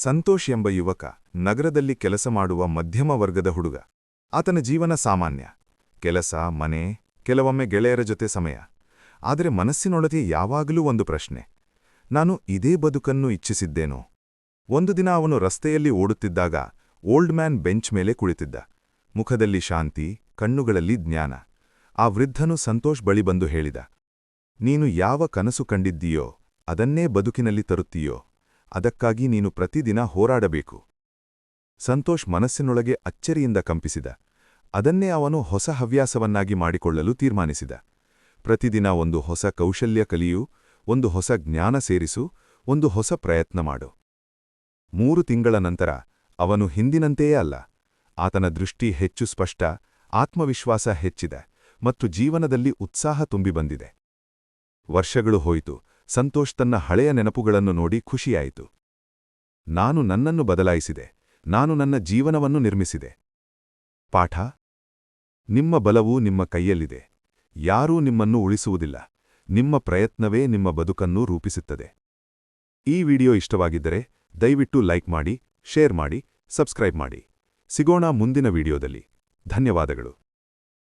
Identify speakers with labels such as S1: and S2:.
S1: ಸಂತೋಷ್ ಎಂಬ ಯುವಕ ನಗರದಲ್ಲಿ ಕೆಲಸ ಮಾಡುವ ಮಧ್ಯಮ ವರ್ಗದ ಹುಡುಗ. ಆತನ ಜೀವನ ಸಾಮಾನ್ಯ. ಕೆಲಸ, ಮನೆ, ಕೆಲವೊಮ್ಮೆ ಗೆಳೆಯರ ಜೊತೆ ಸಮಯ. ಆದರೆ ಮನಸ್ಸಿನೊಳಗೆ ಯಾವಾಗಲೂ ಒಂದು ಪ್ರಶ್ನೆ: ನಾನು ಇದೇ ಬದುಕನ್ನು ಇಚ್ಛಿಸಿದ್ದೇನೋ? ಒಂದು ದಿನ ಅವನು ರಸ್ತೆಯಲ್ಲಿ ಓಡುತ್ತಿದ್ದಾಗ ಓಲ್ಡ್ ಮ್ಯಾನ್ ಬೆಂಚ್ ಮೇಲೆ ಕುಳಿತಿದ್ದ. ಮುಖದಲ್ಲಿ ಶಾಂತಿ, ಕಣ್ಣುಗಳಲ್ಲಿ ಜ್ಞಾನ. ಆ ವೃದ್ಧನು ಸಂತೋಷ್ ಬಳಿ ಬಂದು ಹೇಳಿದ: ನೀನು ಯಾವ ಕನಸು ಕಂಡಿದ್ದೀಯೋ ಅದನ್ನೇ ಬದುಕಿನಲ್ಲಿ ತರುತ್ತೀಯೋ, ಅದಕ್ಕಾಗಿ ನೀನು ಪ್ರತಿದಿನ ಹೋರಾಡಬೇಕು. ಸಂತೋಷ್ ಮನಸ್ಸಿನೊಳಗೆ ಅಚ್ಚರಿಯಿಂದ ಕಂಪಿಸಿದ. ಅದನ್ನೇ ಅವನು ಹೊಸ ಹವ್ಯಾಸವನ್ನಾಗಿ ಮಾಡಿಕೊಳ್ಳಲು ತೀರ್ಮಾನಿಸಿದ. ಪ್ರತಿದಿನ ಒಂದು ಹೊಸ ಕೌಶಲ್ಯ ಕಲಿಯು, ಒಂದು ಹೊಸ ಜ್ಞಾನ ಸೇರಿಸು, ಒಂದು ಹೊಸ ಪ್ರಯತ್ನ ಮಾಡು. 3 ತಿಂಗಳ ನಂತರ ಅವನು ಹಿಂದಿನಂತೆಯೇ ಅಲ್ಲ. ಆತನ ದೃಷ್ಟಿ ಹೆಚ್ಚು ಸ್ಪಷ್ಟ, ಆತ್ಮವಿಶ್ವಾಸ ಹೆಚ್ಚಿದೆ ಮತ್ತು ಜೀವನದಲ್ಲಿ ಉತ್ಸಾಹ ತುಂಬಿ ಬಂದಿದೆ. ವರ್ಷಗಳು ಹೋಯಿತು. ಸಂತೋಷ್ ತನ್ನ ಹಳೆಯ ನೆನಪುಗಳನ್ನು ನೋಡಿ ಖುಷಿಯಾಯಿತು. ನಾನು ನನ್ನನ್ನು ಬದಲಾಯಿಸಿದೆ. ನಾನು ನನ್ನ ಜೀವನವನ್ನು ನಿರ್ಮಿಸಿದೆ. ಪಾಠ: ನಿಮ್ಮ ಬಲವು ನಿಮ್ಮ ಕೈಯಲ್ಲಿದೆ. ಯಾರೂ ನಿಮ್ಮನ್ನು ಉಳಿಸುವುದಿಲ್ಲ. ನಿಮ್ಮ ಪ್ರಯತ್ನವೇ ನಿಮ್ಮ ಬದುಕನ್ನು ರೂಪಿಸುತ್ತದೆ. ಈ ವಿಡಿಯೋ ಇಷ್ಟವಾಗಿದ್ದರೆ ದಯವಿಟ್ಟು ಲೈಕ್ ಮಾಡಿ, ಶೇರ್ ಮಾಡಿ, ಸಬ್ಸ್ಕ್ರೈಬ್ ಮಾಡಿ. ಸಿಗೋಣ ಮುಂದಿನ ವಿಡಿಯೋದಲ್ಲಿ. ಧನ್ಯವಾದಗಳು.